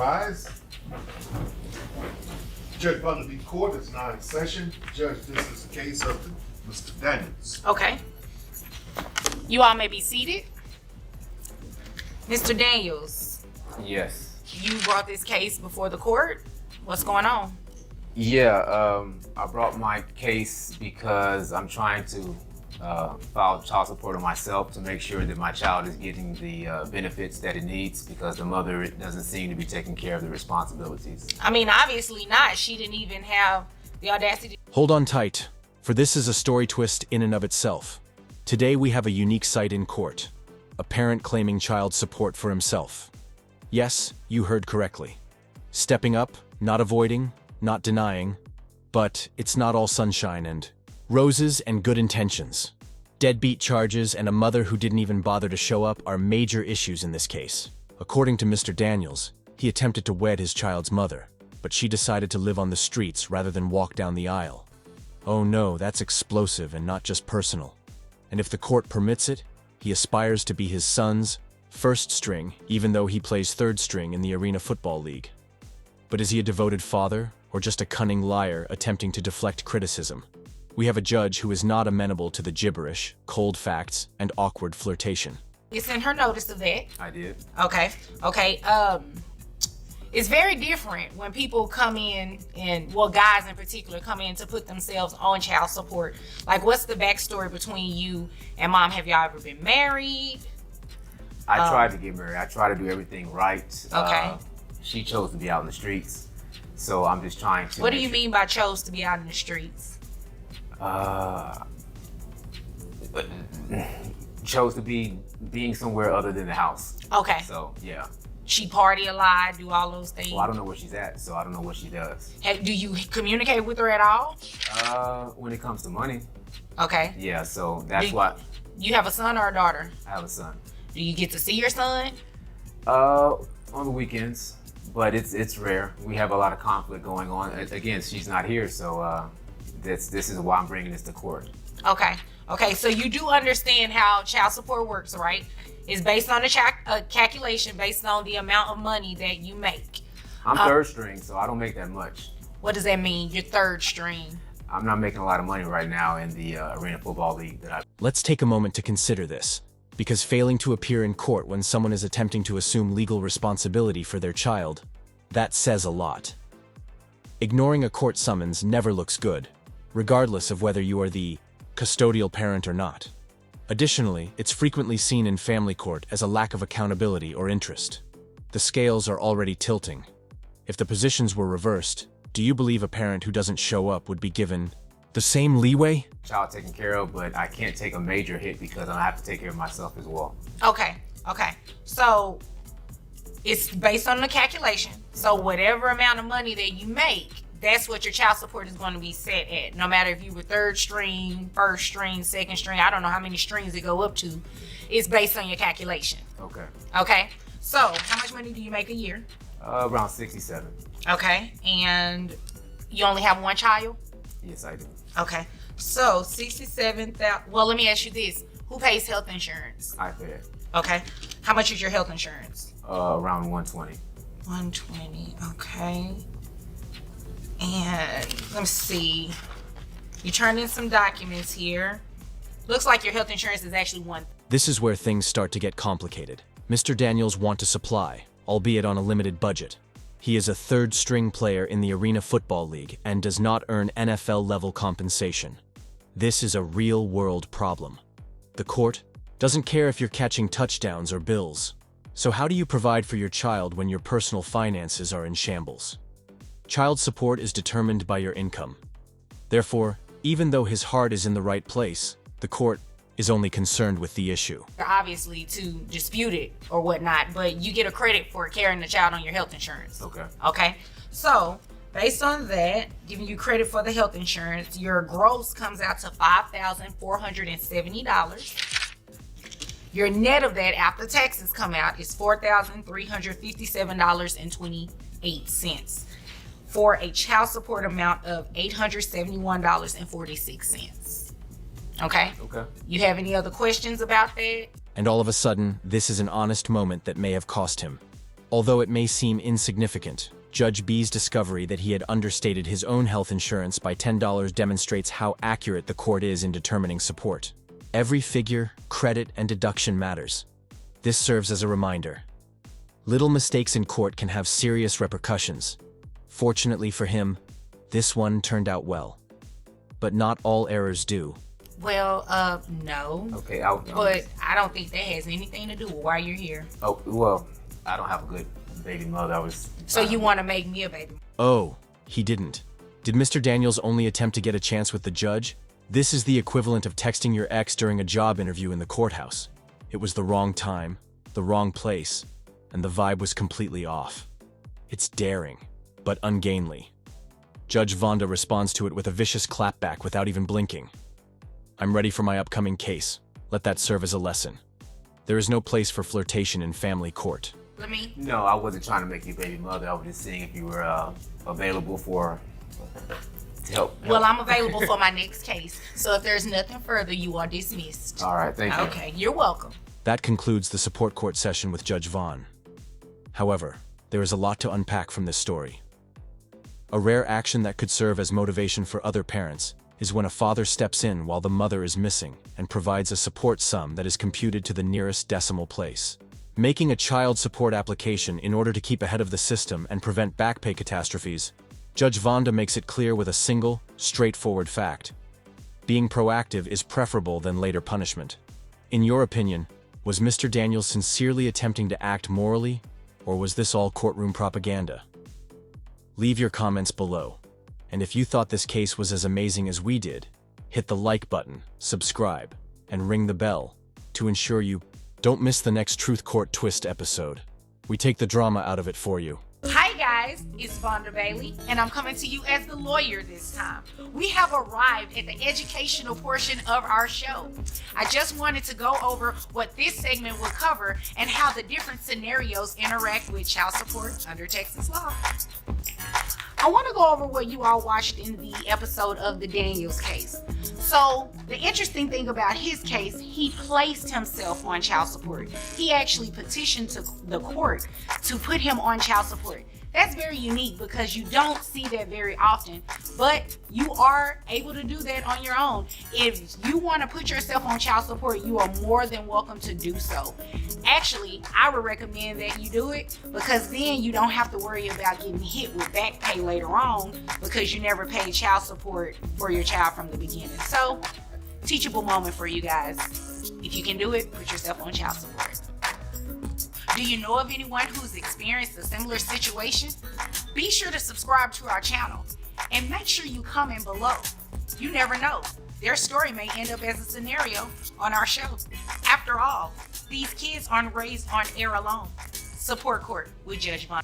rise. Judge Butler v. Court is now in session. Judge, this is the case of Mr. Daniels. Okay. You all may be seated. Mr. Daniels. Yes. You brought this case before the court. What's going on? Yeah, I brought my case because I'm trying to file child support on myself to make sure that my child is getting the benefits that it needs because the mother doesn't seem to be taking care of the responsibilities. I mean, obviously not. She didn't even have the audacity. Hold on tight, for this is a story twist in and of itself. Today we have a unique sight in court. A parent claiming child support for himself. Yes, you heard correctly. Stepping up, not avoiding, not denying, but it's not all sunshine and roses and good intentions. Deadbeat charges and a mother who didn't even bother to show up are major issues in this case. According to Mr. Daniels, he attempted to wed his child's mother, but she decided to live on the streets rather than walk down the aisle. Oh no, that's explosive and not just personal. And if the court permits it, he aspires to be his son's first string, even though he plays third string in the Arena Football League. But is he a devoted father, or just a cunning liar attempting to deflect criticism? We have a judge who is not amenable to the gibberish, cold facts, and awkward flirtation. You sent her notice of that. I did. Okay. It's very different when people come in and, well, guys in particular come in to put themselves on child support. Like, what's the backstory between you and mom? Have y'all ever been married? I tried to get married. I tried to do everything right. Okay. She chose to be out in the streets, so I'm just trying to. What do you mean by chose to be out in the streets? Chose to be being somewhere other than the house. Okay. So, yeah. She party a lot, do all those things? Well, I don't know where she's at, so I don't know what she does. Do you communicate with her at all? When it comes to money. Okay. Yeah, so that's why. You have a son or a daughter? I have a son. Do you get to see your son? On the weekends, but it's rare. We have a lot of conflict going on. Again, she's not here, so this is why I'm bringing this to court. Okay, so you do understand how child support works, right? It's based on a calculation based on the amount of money that you make. I'm third string, so I don't make that much. What does that mean, your third string? I'm not making a lot of money right now in the Arena Football League that I. Let's take a moment to consider this, because failing to appear in court when someone is attempting to assume legal responsibility for their child, that says a lot. Ignoring a court summons never looks good, regardless of whether you are the custodial parent or not. Additionally, it's frequently seen in family court as a lack of accountability or interest. The scales are already tilting. If the positions were reversed, do you believe a parent who doesn't show up would be given the same leeway? Child taken care of, but I can't take a major hit because I have to take care of myself as well. Okay. So it's based on the calculation. So whatever amount of money that you make, that's what your child support is going to be set at. No matter if you were third string, first string, second string, I don't know how many strings it go up to. It's based on your calculation. Okay. So how much money do you make a year? Around 67. Okay. And you only have one child? Yes, I do. Okay. So 67,000. Well, let me ask you this. Who pays health insurance? I pay it. Okay. How much is your health insurance? Around 120. 120. Okay. And let me see. You turned in some documents here. Looks like your health insurance is actually one. This is where things start to get complicated. Mr. Daniels wants to supply, albeit on a limited budget. He is a third-string player in the Arena Football League and does not earn NFL-level compensation. This is a real-world problem. The court doesn't care if you're catching touchdowns or bills. So how do you provide for your child when your personal finances are in shambles? Child support is determined by your income. Therefore, even though his heart is in the right place, the court is only concerned with the issue. Obviously to dispute it or whatnot, but you get a credit for carrying the child on your health insurance. Okay. So based on that, giving you credit for the health insurance, your gross comes out to $5,470. Your net of that after taxes come out is $4,357.28 for a child support amount of $871.46. Okay? You have any other questions about that? And all of a sudden, this is an honest moment that may have cost him Although it may seem insignificant, Judge B's discovery that he had understated his own health insurance by $10 demonstrates how accurate the court is in determining support. Every figure, credit, and deduction matters. This serves as a reminder. Little mistakes in court can have serious repercussions. Fortunately for him, this one turned out well. But not all errors do. Well, no. Okay, But I don't think that has anything to do with why you're here. Oh, well, I don't have a good baby mother. So you want to make me a baby? Oh, he didn't. Did Mr. Daniels only attempt to get a chance with the judge? This is the equivalent of texting your ex during a job interview in the courthouse. It was the wrong time, the wrong place, and the vibe was completely off. It's daring, but ungainly. Judge Vonda responds to it with a vicious clapback without even blinking. I'm ready for my upcoming case. Let that serve as a lesson. There is no place for flirtation in family court. Let me. No, I wasn't trying to make you a baby mother. I was just seeing if you were available to help. Well, I'm available for my next case. So if there's nothing further, you are dismissed. All right, thank you. Okay, you're welcome. That concludes the support court session with Judge Vaughn. However, there is a lot to unpack from this story. A rare action that could serve as motivation for other parents is when a father steps in while the mother is missing and provides a support sum that is computed to the nearest decimal place. Making a child support application in order to keep ahead of the system and prevent back pay catastrophes, Judge Vonda makes it clear with a single, straightforward fact. Being proactive is preferable than later punishment. In your opinion, was Mr. Daniels sincerely attempting to act morally, or was this all courtroom propaganda? Leave your comments below. And if you thought this case was as amazing as we did, hit the like button, subscribe, and ring the bell to ensure you don't miss the next Truth Court Twist episode. We take the drama out of it for you. Hi guys, it's Vonda Bailey, and I'm coming to you as the lawyer this time. We have arrived at the educational portion of our show. I just wanted to go over what this segment will cover and how the different scenarios interact with child support under Texas law. I want to go over what you all watched in the episode of the Daniels case. So the interesting thing about his case, he placed himself on child support. He actually petitioned to the court to put him on child support. That's very unique because you don't see that very often, but you are able to do that on your own. If you want to put yourself on child support, you are more than welcome to do so. Actually, I would recommend that you do it because then you don't have to worry about getting hit with back pay later on because you never paid child support for your child from the beginning. So, teachable moment for you guys. If you can do it, put yourself on child support. Do you know of anyone who's experienced a similar situation? Be sure to subscribe to our channel and make sure you comment below. You never know, their story may end up as a scenario on our show. After all, these kids aren't raised on air alone. Support Court with Judge Vonda.